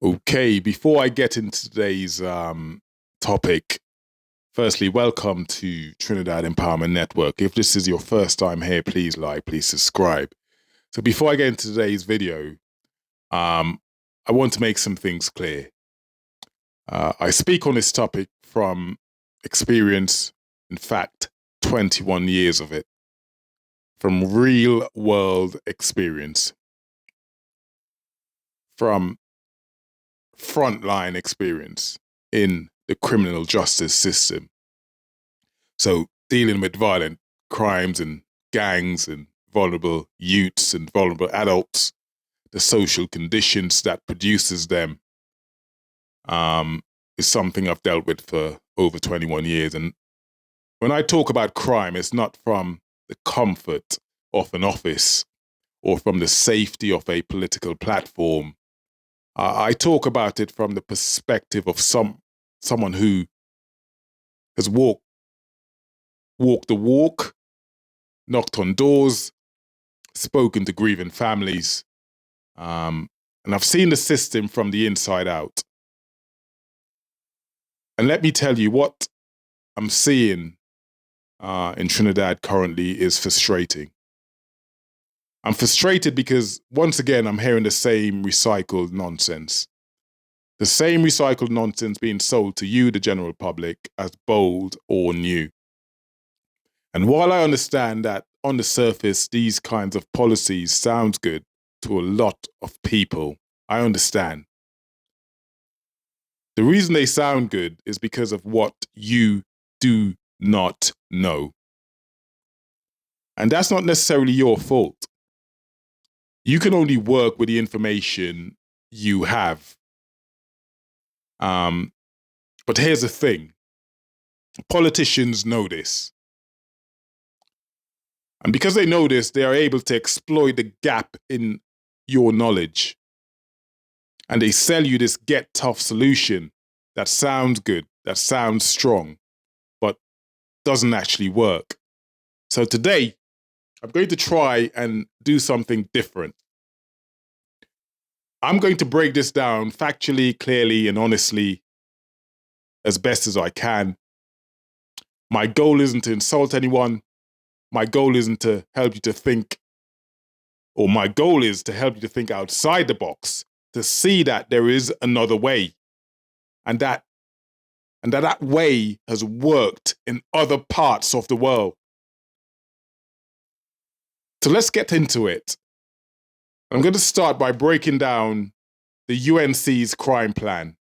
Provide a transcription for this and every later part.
Okay, before I get into today's topic, firstly, welcome to Trinidad Empowerment Network. If this is your first time here, please like, please subscribe. So before I get into today's video, I want to make some things clear. I speak on this topic from experience, in fact, 21 years of it, from real world experience, from frontline experience in the criminal justice system. So dealing with violent crimes and gangs and vulnerable youths and vulnerable adults, the social conditions that produces them, is something I've dealt with for over 21 years. And when I talk about crime, it's not from the comfort of an office or from the safety of a political platform. I talk about it from the perspective of someone who has walked the walk, knocked on doors, spoken to grieving families, and I've seen the system from the inside out. And let me tell you, what I'm seeing in Trinidad currently is frustrating. I'm frustrated because, once again, I'm hearing the same recycled nonsense. The same recycled nonsense being sold to you, the general public, as bold or new. And while I understand that on the surface, these kinds of policies sound good to a lot of people, I understand. The reason they sound good is because of what you do not know. And that's not necessarily your fault. You can only work with the information you have. But here's the thing. Politicians know this. And because they know this, they are able to exploit the gap in your knowledge. And they sell you this get tough solution that sounds good, that sounds strong, but doesn't actually work. So today, I'm going to try and do something different. I'm going to break this down factually, clearly, and honestly as best as I can. My goal isn't to insult anyone. My goal isn't to help you to think, or my goal is to help you to think outside the box, to see that there is another way, and that way has worked in other parts of the world. So let's get into it. I'm going to start by breaking down the UNC's crime plan.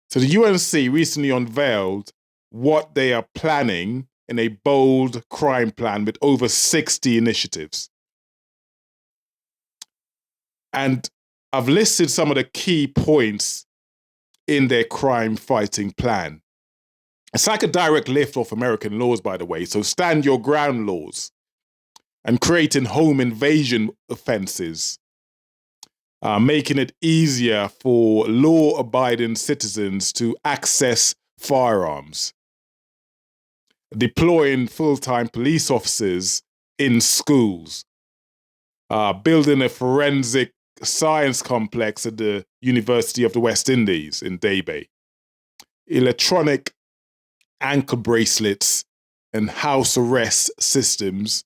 So the UNC recently unveiled what they are planning in a bold crime plan with over 60 initiatives. And I've listed some of the key points in their crime-fighting plan. It's like a direct lift off American laws, by the way. So stand your ground laws and creating home invasion offenses, making it easier for law-abiding citizens to access firearms, deploying full-time police officers in schools, building a forensic science complex at the University of the West Indies in Daybay, electronic ankle bracelets and house arrest systems,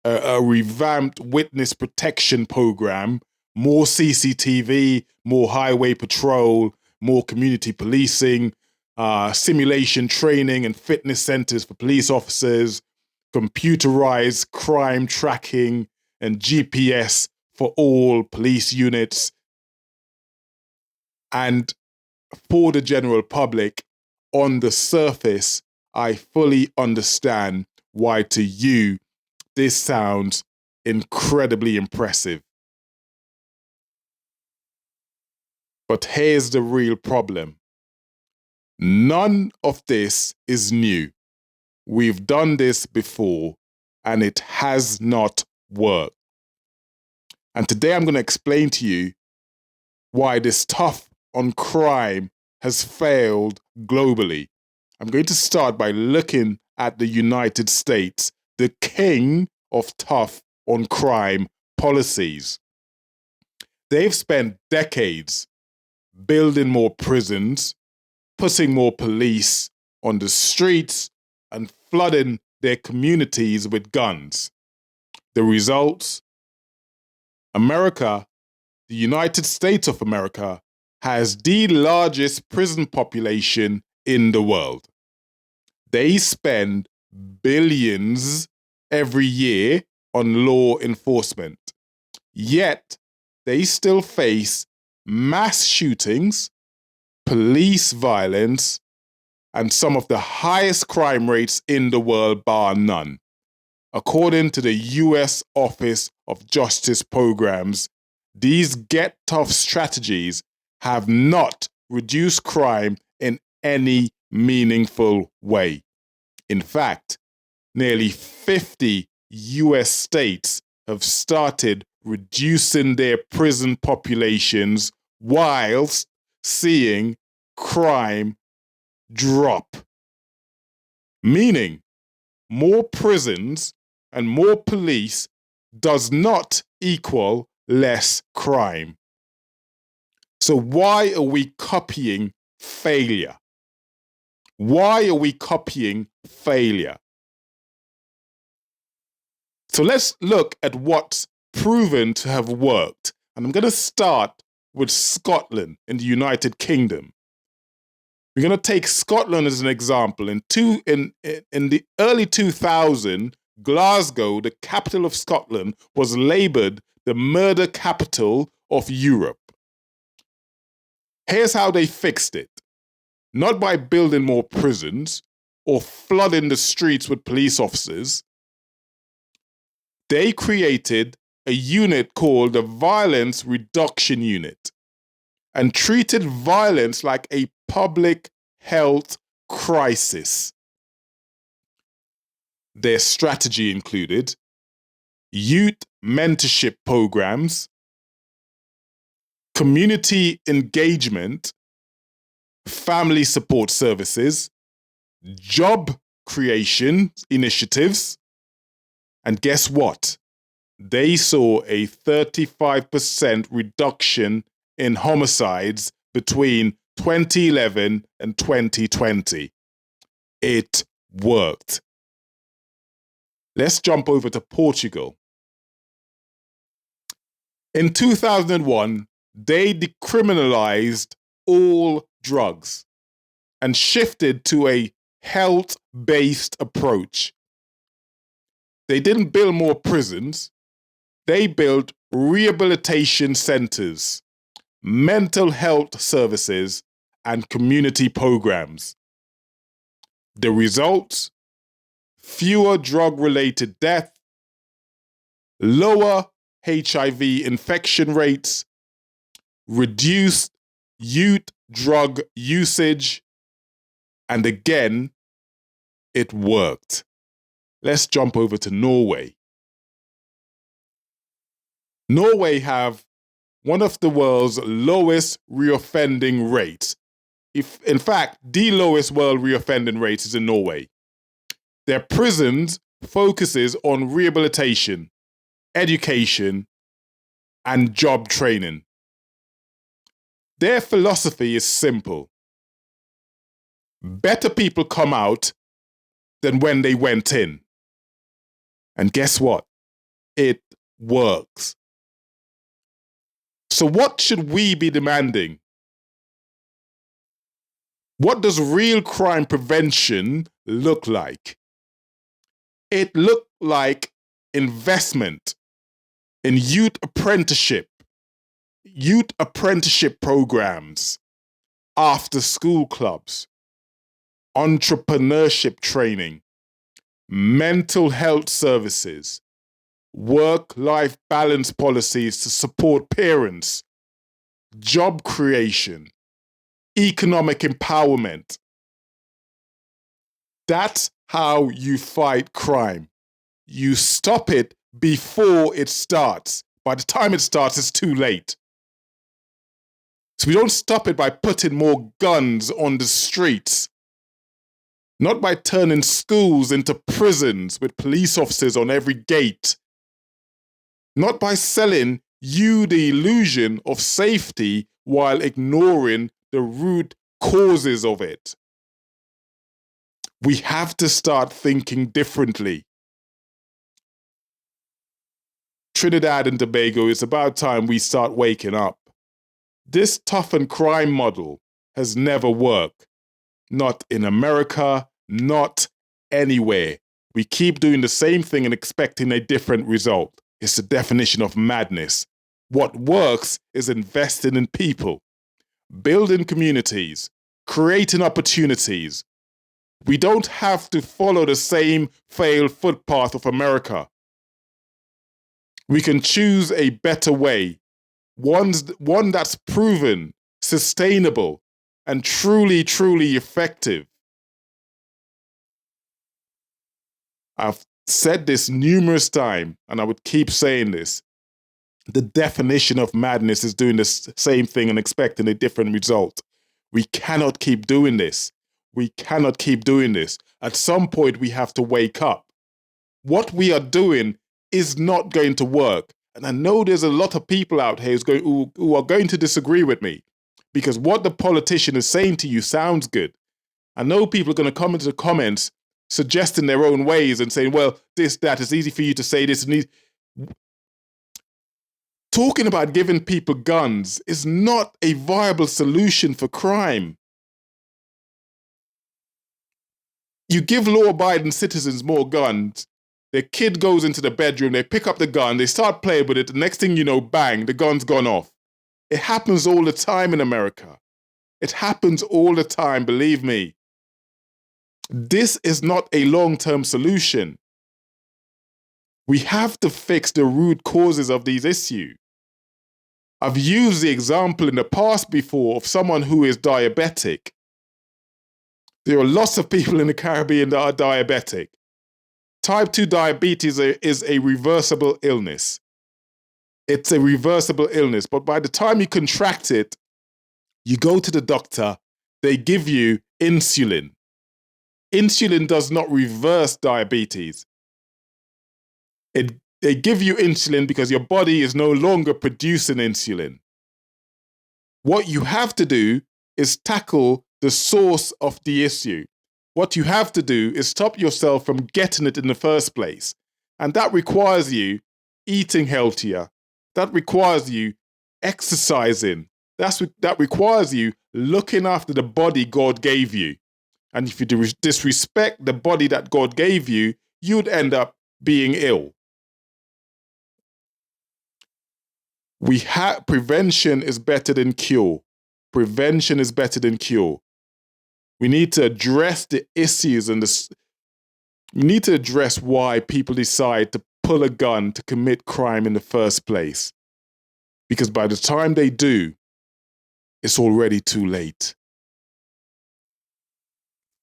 a revamped witness protection program, more CCTV, more highway patrol, more community policing, simulation training and fitness centers for police officers, computerized crime tracking and GPS for all police units. And for the general public, on the surface, I fully understand why to you this sounds incredibly impressive. But here's the real problem. None of this is new. We've done this before, and it has not worked. And today I'm going to explain to you why this tough on crime has failed globally. I'm going to start by looking at the United States, the king of tough on crime policies. They've spent decades building more prisons, putting more police on the streets, and flooding their communities with guns. The results? America, the United States of America, has the largest prison population in the world. They spend billions every year on law enforcement. Yet, they still face mass shootings, police violence, and some of the highest crime rates in the world, bar none. According to the US Office of Justice Programs, these get-tough strategies have not reduced crime in any meaningful way. In fact, nearly 50 US states have started reducing their prison populations whilst seeing crime drop. Meaning, more prisons and more police does not equal less crime. So why are we copying failure? Why are we copying failure? So let's look at what's proven to have worked. And I'm going to start with Scotland in the United Kingdom. We're going to take Scotland as an example. In the early 2000s, Glasgow, the capital of Scotland, was labelled the murder capital of Europe. Here's how they fixed it. Not by building more prisons or flooding the streets with police officers. They created a unit called the Violence Reduction Unit and treated violence like a public health crisis. Their strategy included youth mentorship programs, community engagement, family support services, job creation initiatives, and guess what? They saw a 35% reduction in homicides between 2011 and 2020. It worked. Let's jump over to Portugal. In 2001, they decriminalized all drugs and shifted to a health-based approach. They didn't build more prisons. They built rehabilitation centers, mental health services, and community programs. The results? Fewer drug-related deaths, lower HIV infection rates, reduced youth drug usage, and again, it worked. Let's jump over to Norway. Norway have one of the world's lowest reoffending rates. In fact, the lowest world reoffending rates is in Norway. Their prisons focuses on rehabilitation, education, and job training. Their philosophy is simple. Better people come out than when they went in. And guess what? It works. So what should we be demanding? What does real crime prevention look like? It looked like investment in youth apprenticeship programs, after-school clubs, entrepreneurship training, mental health services, work-life balance policies to support parents, job creation, economic empowerment. That's how you fight crime. You stop it before it starts. By the time it starts, it's too late. So we don't stop it by putting more guns on the streets. Not by turning schools into prisons with police officers on every gate. Not by selling you the illusion of safety while ignoring the root causes of it. We have to start thinking differently. Trinidad and Tobago, it's about time we start waking up. This toughen crime model has never worked. Not in America, not anywhere. We keep doing the same thing and expecting a different result. It's the definition of madness. What works is investing in people, building communities, creating opportunities. We don't have to follow the same failed footpath of America. We can choose a better way, one that's proven, sustainable, and truly, truly effective. I've said this numerous times, and I would keep saying this. The definition of madness is doing the same thing and expecting a different result. We cannot keep doing this. We cannot keep doing this. At some point, we have to wake up. What we are doing is not going to work. And I know there's a lot of people out here who are going to disagree with me, because what the politician is saying to you sounds good. I know people are going to come into the comments suggesting their own ways and saying, well, this, that, it's easy for you to say this. Talking about giving people guns is not a viable solution for crime. You give law-abiding citizens more guns, their kid goes into the bedroom, they pick up the gun, they start playing with it, the next thing you know, bang, the gun's gone off. It happens all the time in America. It happens all the time, believe me. This is not a long-term solution. We have to fix the root causes of these issues. I've used the example in the past before of someone who is diabetic. There are lots of people in the Caribbean that are diabetic. Type 2 diabetes is a reversible illness. It's a reversible illness, but by the time you contract it, you go to the doctor, they give you insulin. Insulin does not reverse diabetes. They give you insulin because your body is no longer producing insulin. What you have to do is tackle the source of the issue. What you have to do is stop yourself from getting it in the first place. And that requires you eating healthier. That requires you exercising. That requires you looking after the body God gave you. And if you disrespect the body that God gave you, you'd end up being ill. Prevention is better than cure. Prevention is better than cure. We need to address the issues and we need to address why people decide to pull a gun to commit crime in the first place. Because by the time they do, it's already too late.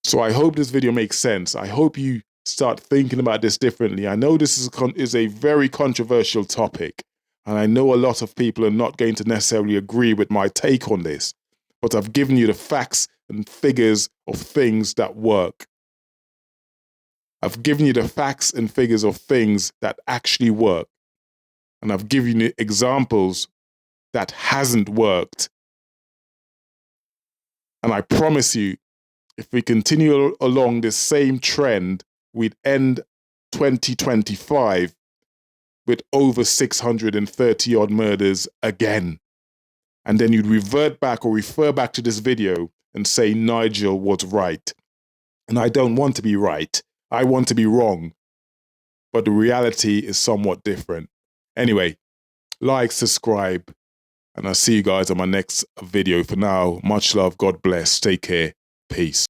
So I hope this video makes sense. I hope you start thinking about this differently. I know this is a very controversial topic, and I know a lot of people are not going to necessarily agree with my take on this, but I've given you the facts and figures of things that work. I've given you the facts and figures of things that actually work. And I've given you examples that hasn't worked. And I promise you, if we continue along this same trend, we'd end 2025 with over 630 odd murders again. And then you'd revert back or refer back to this video and say Nigel was right. And I don't want to be right. I want to be wrong. But the reality is somewhat different. Anyway, like, subscribe, and I'll see you guys on my next video. For now, much love, God bless, take care, peace.